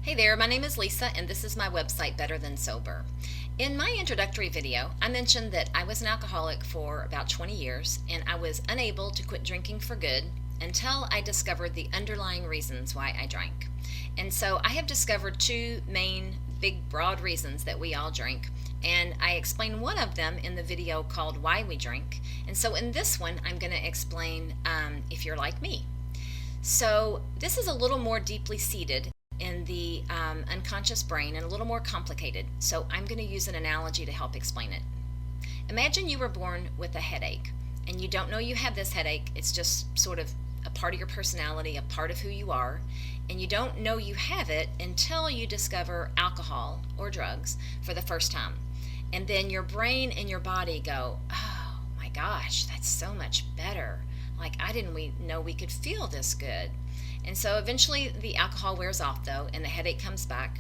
Hey there, my name is Lisa and this is my website Better Than Sober. In my introductory video, I mentioned that I was an alcoholic for about 20 years and I was unable to quit drinking for good until I discovered the underlying reasons why I drank. And so I have discovered two main, big, broad reasons that we all drink, and I explain one of them in the video called Why We Drink. And so in this one, I'm going to explain if you're like me. So this is a little more deeply seated in the unconscious brain and a little more complicated. So I'm going to use an analogy to help explain it. Imagine you were born with a headache and you don't know you have this headache. It's just sort of a part of your personality, a part of who you are, and you don't know you have it until you discover alcohol or drugs for the first time. And then your brain and your body go, oh my gosh, that's so much better. Like, I didn't know we could feel this good. And so eventually the alcohol wears off though, and the headache comes back.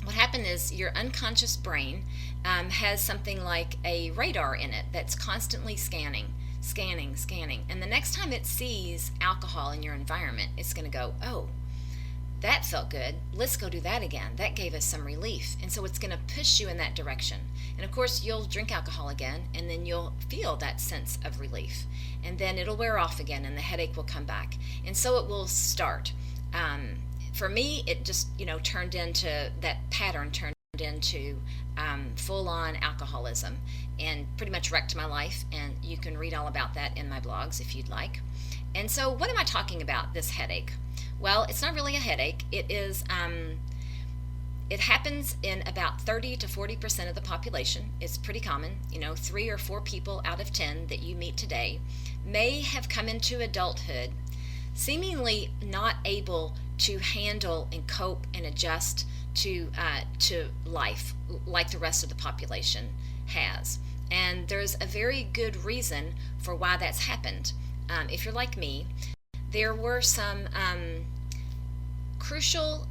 What happened is your unconscious brain has something like a radar in it that's constantly scanning. And the next time it sees alcohol in your environment, it's going to go, oh, that felt good. Let's go do that again. That gave us some relief. And so it's going to push you in that direction. And of course, you'll drink alcohol again, and then you'll feel that sense of relief. And then it'll wear off again, and the headache will come back. And so it will start. For me, it just, turned into, that pattern turned into full-on alcoholism and pretty much wrecked my life. And you can read all about that in my blogs if you'd like. And so what am I talking about, this headache? Well, it's not really a headache. It is. It happens in about 30 to 40% of the population. It's pretty common. 3 or 4 people out of 10 that you meet today may have come into adulthood seemingly not able to handle and cope and adjust to life like the rest of the population has. And there's a very good reason for why that's happened. If you're like me, there were some crucial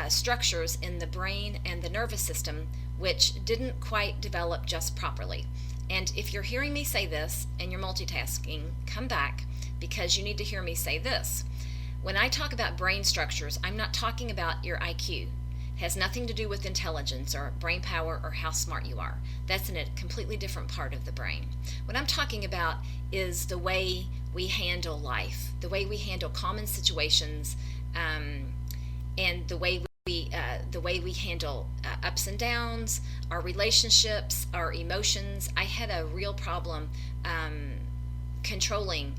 structures in the brain and the nervous system which didn't quite develop just properly. And if you're hearing me say this and you're multitasking, come back, because you need to hear me say this. When I talk about brain structures, I'm not talking about your IQ. It has nothing to do with intelligence or brain power or how smart you are. That's in a completely different part of the brain. What I'm talking about is the way we handle life, the way we handle common situations, and the way we handle ups and downs, our relationships, our emotions. I had a real problem controlling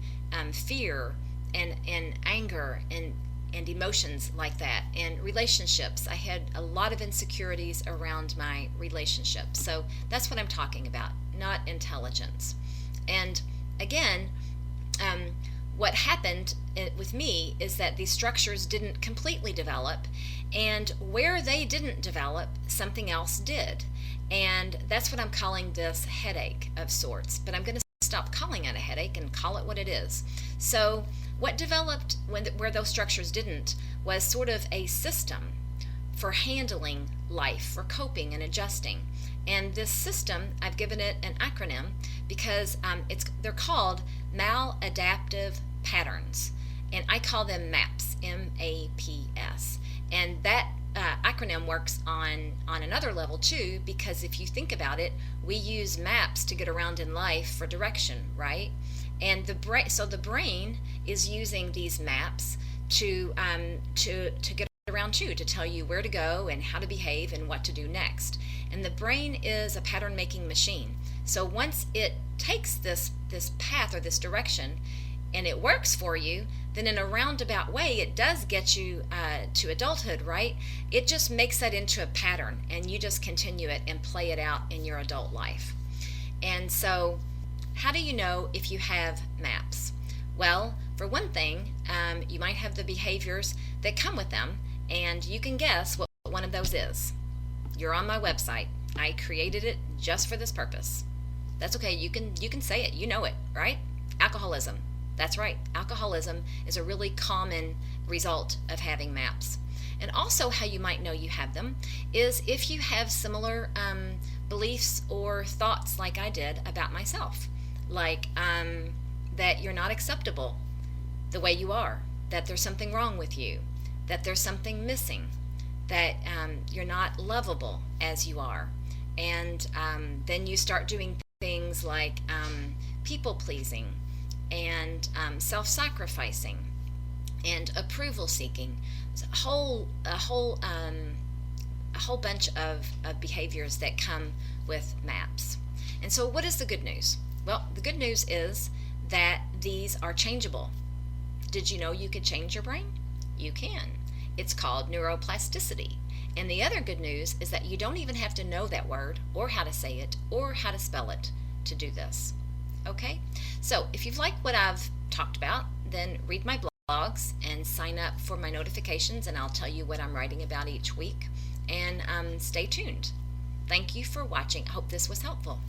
fear and anger and emotions like that, and relationships. I had a lot of insecurities around my relationships. So that's what I'm talking about, not intelligence. And again, what happened with me is that these structures didn't completely develop, and where they didn't develop, something else did. And that's what I'm calling this headache of sorts. But I'm going to stop calling it a headache and call it what it is. So what developed where those structures didn't was sort of a system for handling life, for coping and adjusting. And this system, I've given it an acronym because they're called maladaptive patterns, and I call them MAPS, M-A-P-S. And that acronym works on another level too, because if you think about it, we use maps to get around in life for direction, right? And the brain is using these maps to get around too, to tell you where to go and how to behave and what to do next. And the brain is a pattern making machine. So once it takes this path or this direction and it works for you, then in a roundabout way it does get you to adulthood, right? It just makes that into a pattern, and you just continue it and play it out in your adult life. And so how do you know if you have MAPS? Well, for one thing, you might have the behaviors that come with them, and you can guess what one of those is. You're on my website. I created it just for this purpose. That's okay. You can say it. You know it, right? Alcoholism. That's right. Alcoholism is a really common result of having MAPS. And also how you might know you have them is if you have similar beliefs or thoughts like I did about myself. Like that you're not acceptable the way you are, that there's something wrong with you, that there's something missing, that you're not lovable as you are. And then you start doing things like people pleasing and self-sacrificing and approval seeking. It's a whole bunch of behaviors that come with MAPS. And so what is the good news? Well, the good news is that these are changeable. Did you know you could change your brain? You can. It's called neuroplasticity. And the other good news is that you don't even have to know that word or how to say it or how to spell it to do this. Okay? So if you've liked what I've talked about, then read my blogs and sign up for my notifications, and I'll tell you what I'm writing about each week. And stay tuned. Thank you for watching. I hope this was helpful.